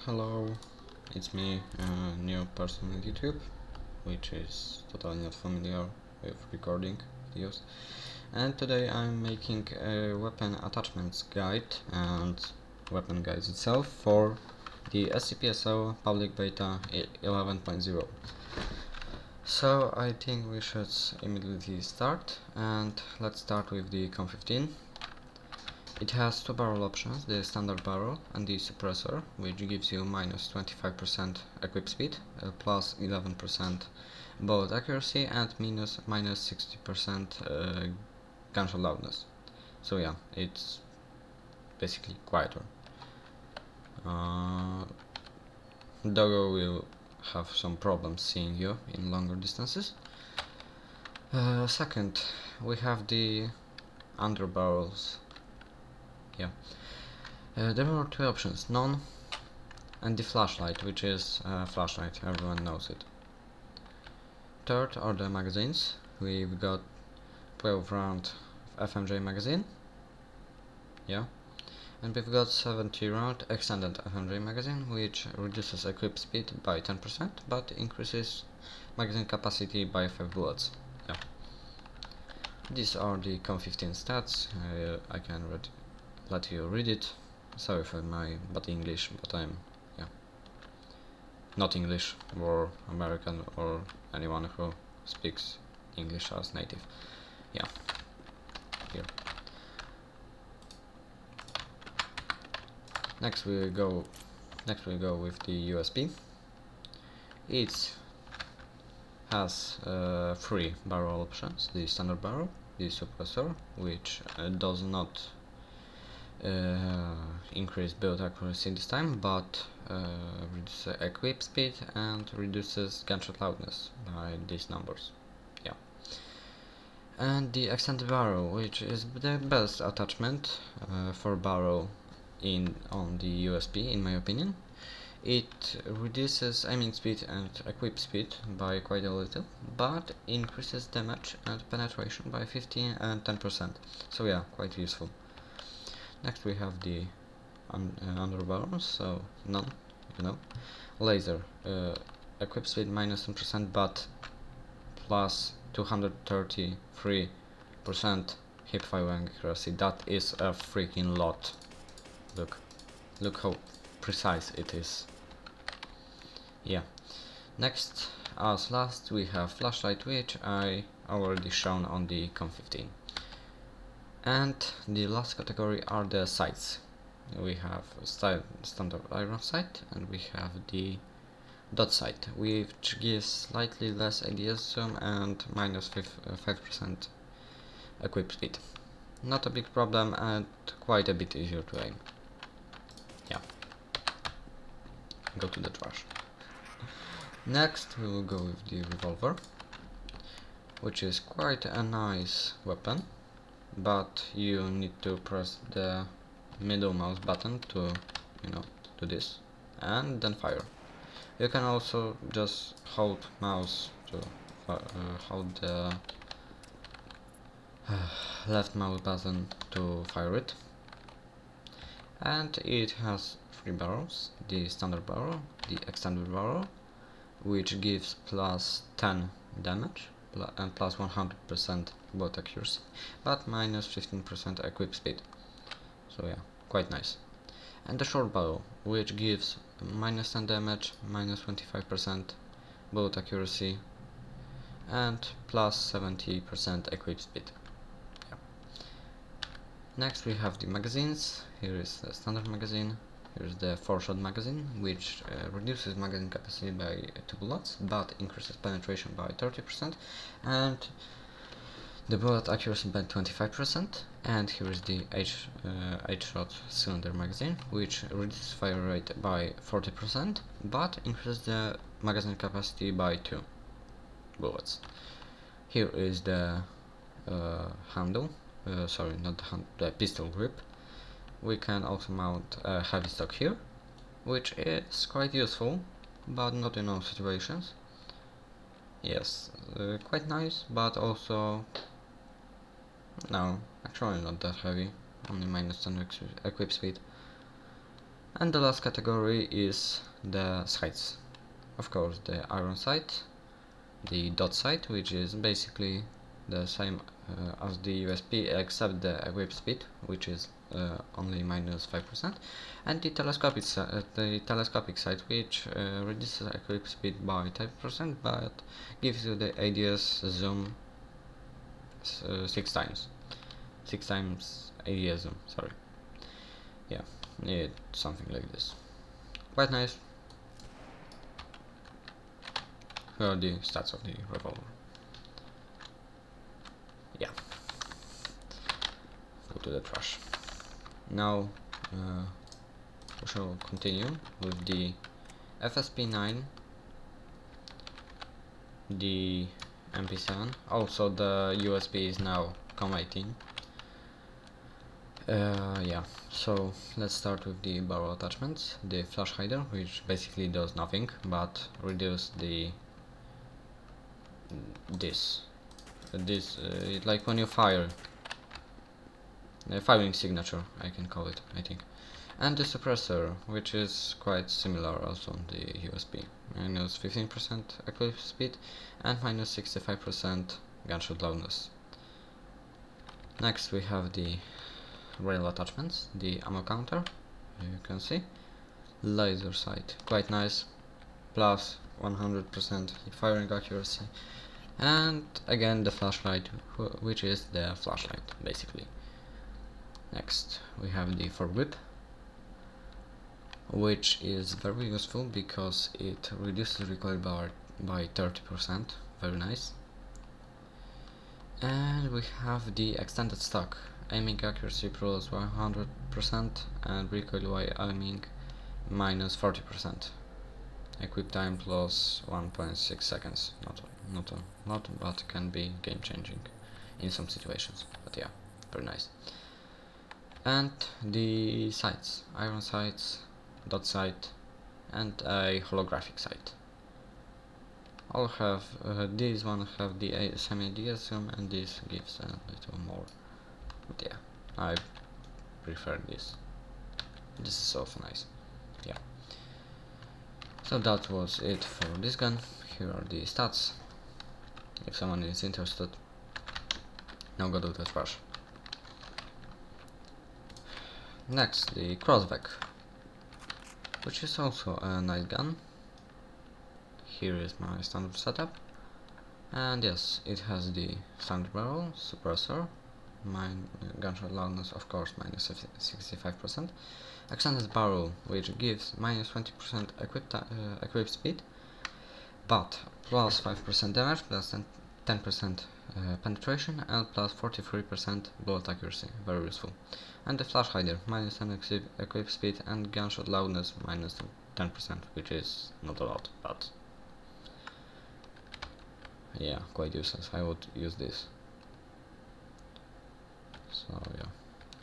Hello, it's me, a new person on YouTube, which is totally not familiar with recording videos. And today I'm making a weapon attachments guide and weapon guides itself for the SCP public beta 11.0. So I think we should immediately start, and let's start with the COM15. It has two barrel options, the standard barrel and the suppressor, which gives you minus 25% equip speed, plus 11% bullet accuracy, and minus 60% gunshot loudness. So yeah, it's basically quieter. Doggo will have some problems seeing you in longer distances. Second, we have the underbarrels. Yeah. There are two options, none and the flashlight, which is a flashlight, everyone knows it. Third are the magazines. We've got 12 round FMJ magazine, yeah, and we've got 70 round extended FMJ magazine, which reduces equip speed by 10% but increases magazine capacity by 5 bullets. Yeah. These are the COM15 stats. I can let you read it. Sorry for my bad English, but I'm not English or American or anyone who speaks English as native. Yeah, here. Next we go with the USB. It has three barrel options: the standard barrel, the suppressor, which does not increase build accuracy this time, but reduces equip speed and reduces gunshot loudness by these numbers. Yeah. And the extended barrel, which is the best attachment for barrel on the USB, in my opinion. It reduces aiming speed and equip speed by quite a little, but increases damage and penetration by 15 and 10%. So yeah, quite useful. Next we have the underbarrels, so none, Laser, equip speed minus 10%, but plus 233% hip firing accuracy. That is a freaking lot. Look how precise it is. Yeah. Next, as last, we have flashlight, which I already shown on the COM15. And the last category are the sights. We have standard iron sight, and we have the dot sight, which gives slightly less ADS zoom and minus 5% equip speed. Not a big problem and quite a bit easier to aim. Yeah. Go to the trash. Next we will go with the revolver, which is quite a nice weapon, but you need to press the middle mouse button to do this and then fire. You can also just hold mouse to hold the left mouse button to fire it. And it has three barrels: the standard barrel, the extended barrel, which gives plus 10 damage and plus 100% bullet accuracy, but minus 15% equip speed. So yeah, quite nice. And the short barrel, which gives minus 10 damage, minus 25% bullet accuracy, and plus 70% equip speed. Yeah. Next we have the magazines. Here is the standard magazine. Here's the 4-shot magazine, which reduces magazine capacity by 2 bullets, but increases penetration by 30%, and the bullet accuracy by 25%. And here is the 8-shot cylinder magazine, which reduces fire rate by 40%, but increases the magazine capacity by 2 bullets. Here is the handle, sorry, not the handle, the pistol grip. We can also mount a heavy stock here, which is quite useful, but not in all situations. Yes, quite nice, but also no, actually not that heavy, only minus 10 equip speed. And the last category is the sights. Of course, the iron sight, the dot sight, which is basically the same as the USP except the equip speed, which is only -5%, and the telescopic sight, which reduces equip speed by 10% but gives you the ADS zoom 6 times. 6 times ADS zoom, sorry. Yeah, need something like this. Quite nice. Here are the stats of the revolver. Yeah. Go to the trash. Now we shall continue with the FSP9, the MP7. Also the USB is now COM18. Yeah, so let's start with the barrel attachments. The flash hider, which basically does nothing but reduce the this like when you fire, firing signature, I can call it, I think. And the suppressor, which is quite similar also on the USB, -15% equip speed and -65% gunshot loudness. Next we have the rail attachments, the ammo counter, you can see, laser sight, quite nice, plus 100% firing accuracy, and again the flashlight, which is the flashlight basically. Next we have the foregrip, which is very useful because it reduces recoil by 30%, very nice. And we have the extended stock, aiming accuracy plus 100% and recoil while aiming -40%. Equip time plus 1.6 seconds, not a lot, but can be game changing in some situations, but yeah, very nice. And the sights, iron sights, dot sight, and a holographic sight. All have these one have the semi-ADS zoom, and this gives a little more, but yeah, I prefer this. This is also nice. Yeah. So that was it for this gun. Here are the stats, if someone is interested. Now go to the trash. Next, the Crossback, which is also a nice gun. Here is my standard setup, and yes, it has the standard barrel, suppressor, gunshot loudness of course -65%, extended barrel, which gives -20% equip speed, but plus 5% damage, plus 10% penetration, and plus 43% bullet accuracy, very useful. And the flash hider, -10 equip speed and gunshot loudness -10%, which is not a lot, but yeah, quite useless. I would use this. So yeah.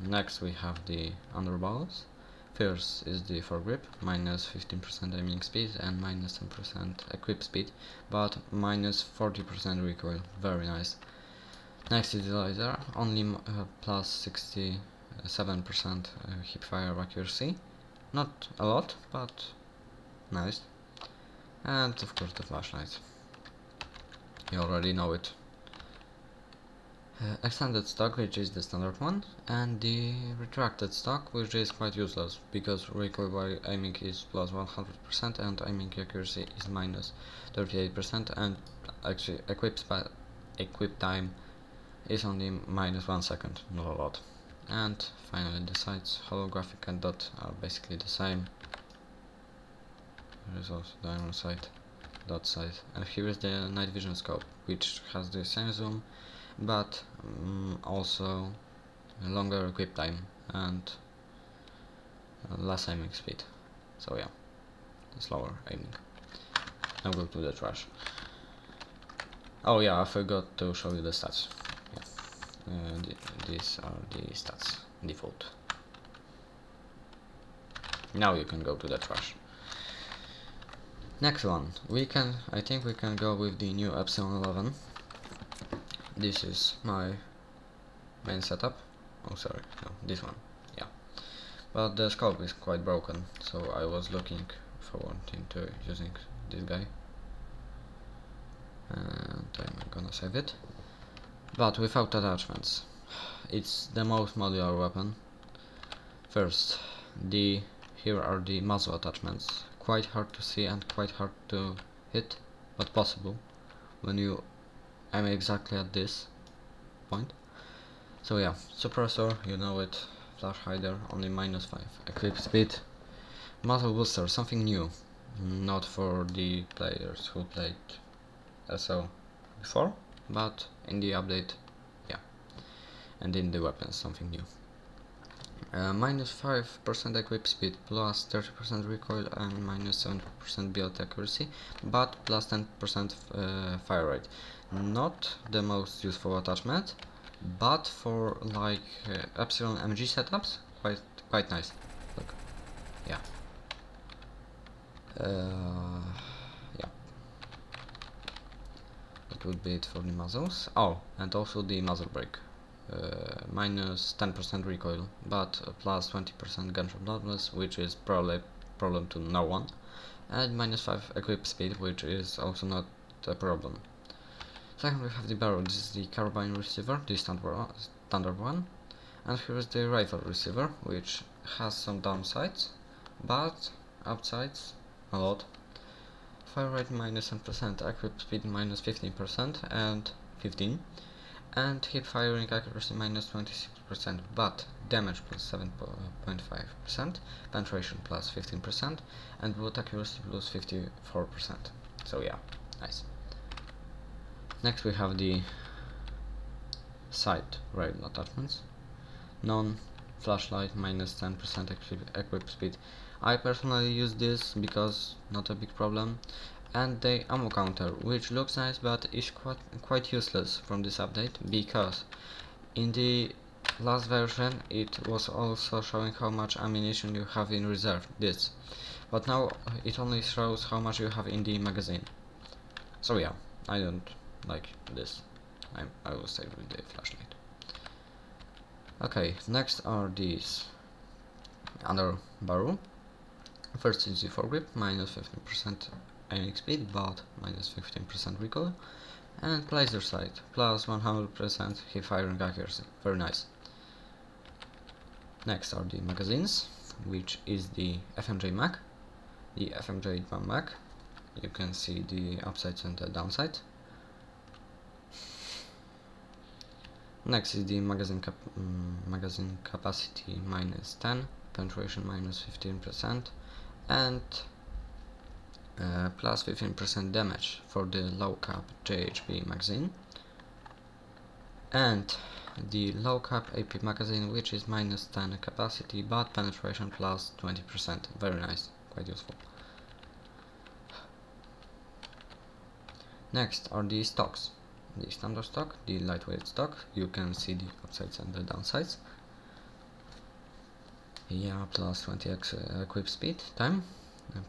Next we have the underbarrels. First is the foregrip, -15% aiming speed and -10% equip speed, but -40% recoil, very nice. Next is the laser, only plus 67% hipfire accuracy, not a lot, but nice. And of course the flashlight, you already know it. Extended stock, which is the standard one, and the retracted stock, which is quite useless because recoil while aiming is plus 100% and aiming accuracy is -38%, and actually equip time is only -1 second, not a lot. And finally the sights, holographic and dot, are basically the same. There is also the iron sight, dot sight, and here is the night vision scope, which has the same zoom but also a longer equip time and less aiming speed, so yeah, slower aiming. Now go to the trash. Oh yeah, I forgot to show you the stats. Yeah. These are the stats default. Now you can go to the trash. Next one, I think we can go with the new Epsilon 11. This is my main setup. Oh sorry, no, this one, yeah. but the scope is quite broken, so I was looking forward into using this guy, and I'm gonna save it, but without attachments. It's the most modular weapon. First, here are the muzzle attachments, quite hard to see and quite hard to hit, but possible when you aim exactly at this point. So yeah, suppressor, you know it, flash hider, only -5, equip speed, muzzle booster, something new, not for the players who played SO before, but in the update, yeah, and in the weapons, something new. -5% equip speed, plus 30% recoil and -7% build accuracy, but plus 10% fire rate. Not the most useful attachment, but for like Epsilon MG setups, quite nice. Look, yeah, yeah. That would be it for the muzzles. Oh, and also the muzzle brake. -10% recoil, but plus 20% gunshot loudness, which is probably problem to no one, and -5 equip speed, which is also not a problem. Second, we have the barrel. This is the carbine receiver, the standard one, and here is the rifle receiver, which has some downsides, but upsides a lot. Fire rate -10%, equip speed -15% and 15, and hip firing accuracy -26%, but damage plus 7.5%, penetration plus 15%, and bullet accuracy plus 54%. So yeah, nice. Next we have the side rail attachments. Non flashlight -10% equip speed. I personally use this because not a big problem, and the ammo counter, which looks nice but is quite useless from this update, because in the last version it was also showing how much ammunition you have in reserve, this, but now it only shows how much you have in the magazine. So yeah, I don't like this. I will stay with the flashlight. Okay, next are these under barrel. First is the foregrip, -15% aiming speed, but -15% recoil, and laser sight, plus 100% hip firing accuracy. Very nice. Next are the magazines, which is the FMJ mag. The FMJ mag, you can see the upsides and the downsides. Next is the magazine capacity -10, penetration -15%, and plus 15% damage for the low cap JHP magazine, and the low cap AP magazine, which is -10 capacity but penetration plus 20%. Very nice, quite useful. Next are the stocks. The standard stock, the lightweight stock, you can see the upsides and the downsides. Yeah, plus 20x equip speed time,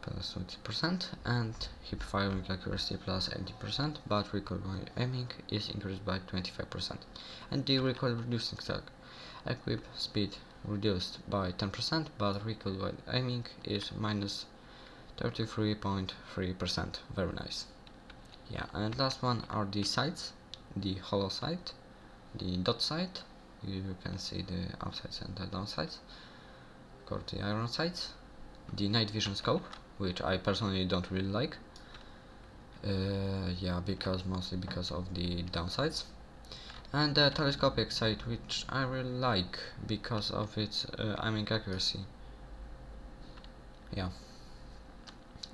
plus 20%, and hip firing accuracy plus 80%, but recoil while aiming is increased by 25%. And the recoil reducing stock, equip speed reduced by 10%, but recoil while aiming is minus 33.3%. Very nice. Yeah, and last one are the sights, the hollow sight, the dot sight, you can see the upsides and the downsides, got the iron sights, the night vision scope, which I personally don't really like, yeah, mostly because of the downsides, and the telescopic sight, which I really like because of its aiming accuracy. Yeah,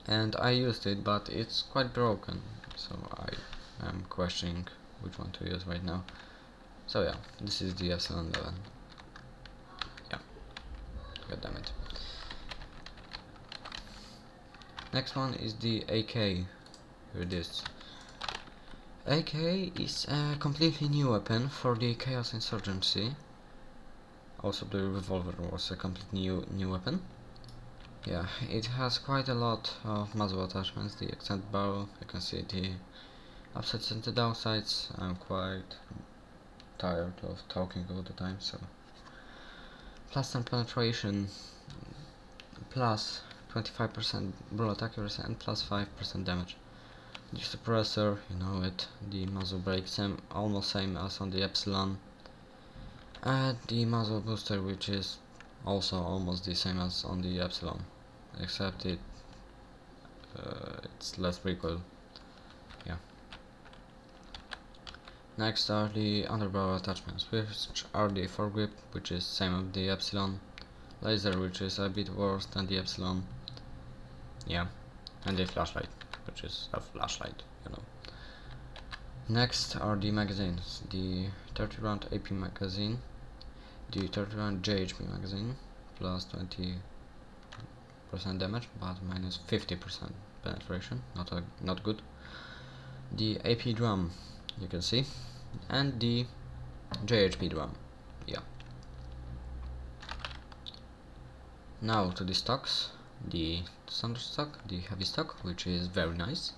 and I used it, but it's quite broken, so I am questioning which one to use right now. So yeah, this is the S11. Yeah, god damn it. Next one is the AK. Here it is. AK is a completely new weapon for the Chaos Insurgency. Also the revolver was a completely new weapon. Yeah, it has quite a lot of muzzle attachments, the extended barrel, you can see the upsides and the downsides. I'm quite tired of talking all the time, so plus 10 penetration, plus 25% bullet accuracy and plus 5% damage. The suppressor, you know it, the muzzle brake, almost same as on the Epsilon, and the muzzle booster, which is also almost the same as on the Epsilon, except it's less recoil. Yeah. Next are the underbarrel attachments, which are the foregrip, which is same as the Epsilon, laser, which is a bit worse than the Epsilon, yeah, and the flashlight, which is a flashlight, you know. Next are the magazines, the 30 round AP magazine, the 30 round JHP magazine, plus 20% damage, but minus 50% penetration, not good. The AP drum, you can see, and the JHP drum, yeah. Now to the stocks, the standard stock, the heavy stock, which is very nice,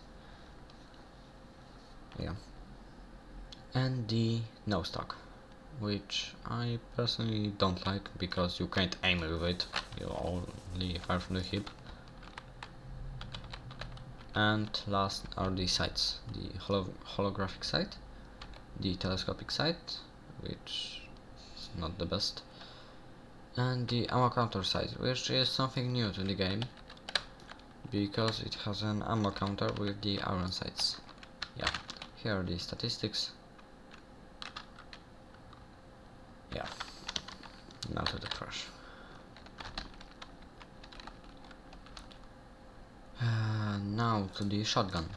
yeah, and the no stock, which I personally don't like because you can't aim with it, you only fire from the hip. And last are the sights, the holographic sight, the telescopic sight, which is not the best, and the ammo counter sight, which is something new to the game because it has an ammo counter with the iron sights. Yeah, here are the statistics. Yeah, now to the trash. Now to the shotgun.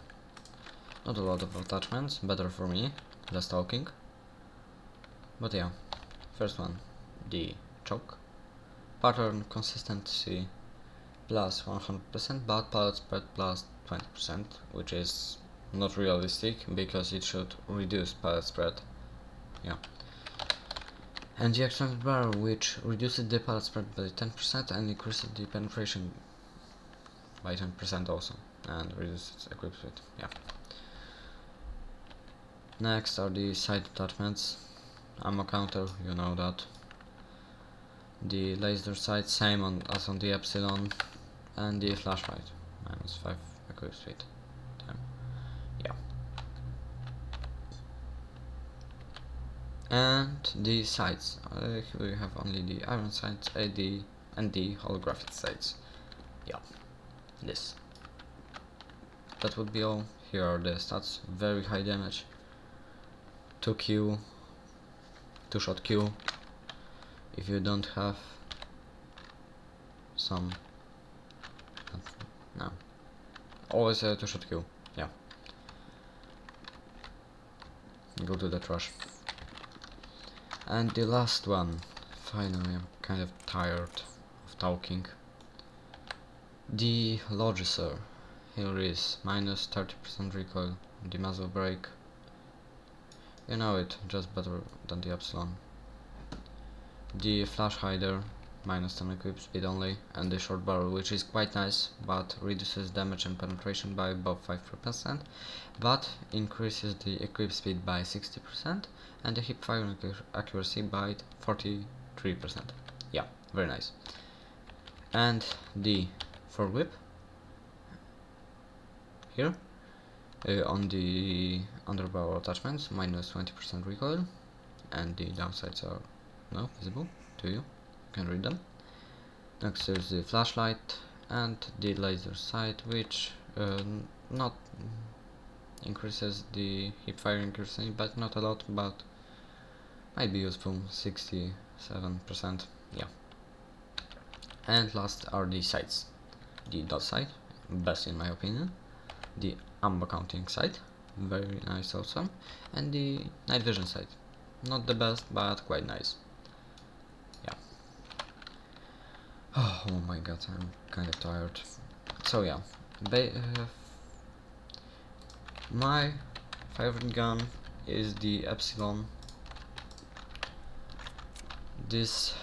Not a lot of attachments, better for me, less talking. But yeah, first one, the choke. Pattern consistency plus 100%, but pellet spread plus 20%, which is not realistic because it should reduce pellet spread. Yeah. And the extended barrel, which reduces the pellet spread by 10% and increases the penetration by 10% also, and reduces equip speed. Yeah. Next are the side attachments. Ammo counter, you know that. The laser sight, same as on the Epsilon, and the flashlight, minus 5 equip speed. Yeah. And the sights, here we have only the iron sights, and the holographic sights. Yeah, this. That would be all. Here are the stats. Very high damage, 2Q, 2-shot Q. If you don't have some, no, always a 2-shot Q. Yeah, go to the trash. And the last one, finally, I'm kind of tired of talking. The Logicer, here is minus 30% recoil, the muzzle brake, you know it, just better than the Epsilon. The flash hider, minus 10 equip speed only, and the short barrel, which is quite nice, but reduces damage and penetration by about 5%, but increases the equip speed by 60%, and the hip firing accuracy by 43%. Yeah, very nice. And the foregrip, here, on the underbarrel attachments, minus 20% recoil, and the downsides are now visible to you. You can read them. Next there's the flashlight and the laser sight, which not increases the hip firing accuracy, but not a lot, but might be useful, 67%. Yeah. And last are the sights. The dot sight, best in my opinion. The ammo counting sight, very nice also. And the night vision sight, not the best, but quite nice. Yeah. Oh my god, I'm kind of tired. So yeah, my favorite gun is the Epsilon. This,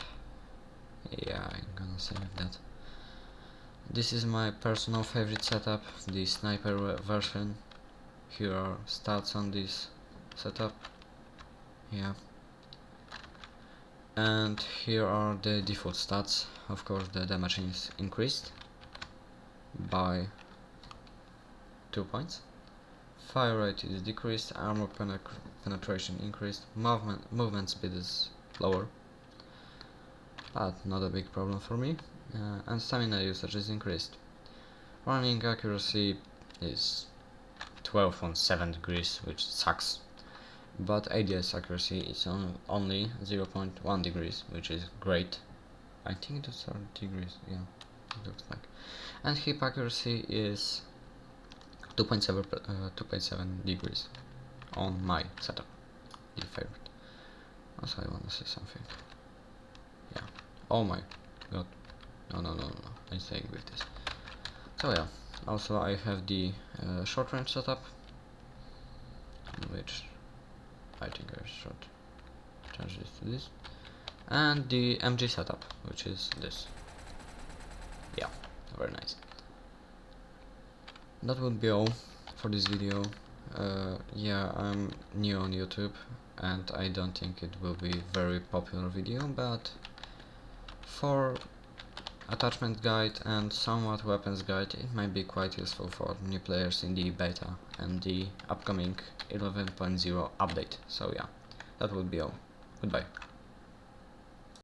yeah, I'm gonna save that. This is my personal favorite setup, the sniper version. Here are stats on this setup. Yeah. And here are the default stats. Of course, the damage is increased by 2 points. Fire rate is decreased, armor penetration increased, movement speed is lower, but not a big problem for me, and stamina usage is increased. Running accuracy is 12.7 degrees, which sucks, but ADS accuracy is only 0.1 degrees, which is great. I think those are degrees, yeah, it looks like. And hip accuracy is 2.7 degrees on my setup, the favorite. Also, I wanna say something. Yeah. Oh my god. No. I'm staying with this. So yeah. Also, I have the short range setup, which I think I should change this to this, and the MG setup, which is this. Yeah, very nice. That would be all for this video. Yeah, I'm new on YouTube and I don't think it will be very popular video, but for attachment guide and somewhat weapons guide it might be quite useful for new players in the beta and the upcoming 11.0 update. So yeah, that would be all. Goodbye.